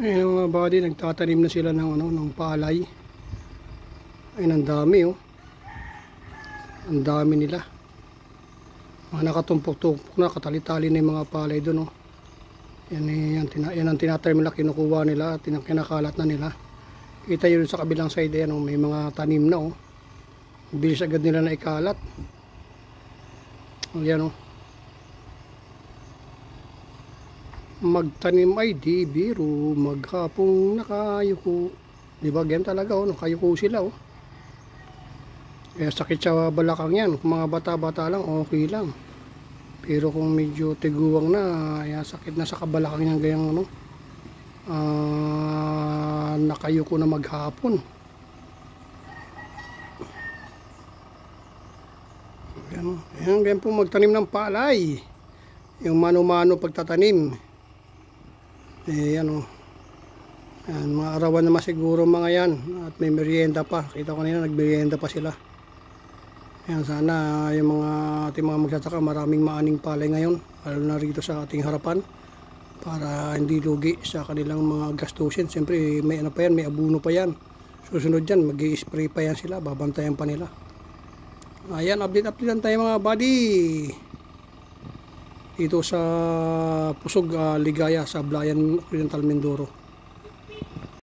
Ayun mga buddy, nagtatanim na sila ng ng palay. Ayun, ang dami oh. Ang dami nila. Mga nakatumpok-tumpok na, katali-tali na yung mga palay doon oh. Yan ang tinatanim nila, kinukuha nila at kinakalat na nila. Kita yun sa kabilang side, yan oh, may mga tanim na oh. Bilis agad nila na ikalat. Yan oh. Magtanim ay di biro, maghapong nakayuko. Diba, ganyan talaga oh, nakayuko sila oh. Kaya sakit sa balakang yan. Kung mga bata-bata lang, okay lang. Pero kung medyo tiguwang na, yan, sakit na sa kabalakang yan, ganyang ano, nakayuko na maghapon. Ganyan po magtanim ng palay. Yung mano-mano pagtatanim. Ano, yan, mga arawan naman siguro mga yan. At may merienda pa. Kita ko kanina, nagmerienda pa sila. Yan, sana yung mga ating mga magsasaka maraming maaning palay ngayon, lalo na rito sa ating harapan, para hindi lugi sa kanilang mga gastusin. Siyempre may ano pa yan, may abuno pa yan. Susunod yan, mag-i-spray pa yan sila, babantayan pa nila. Ayan, update lang tayo mga buddy dito sa Pusog, Ligaya, sa Blayan, Oriental, Mindoro.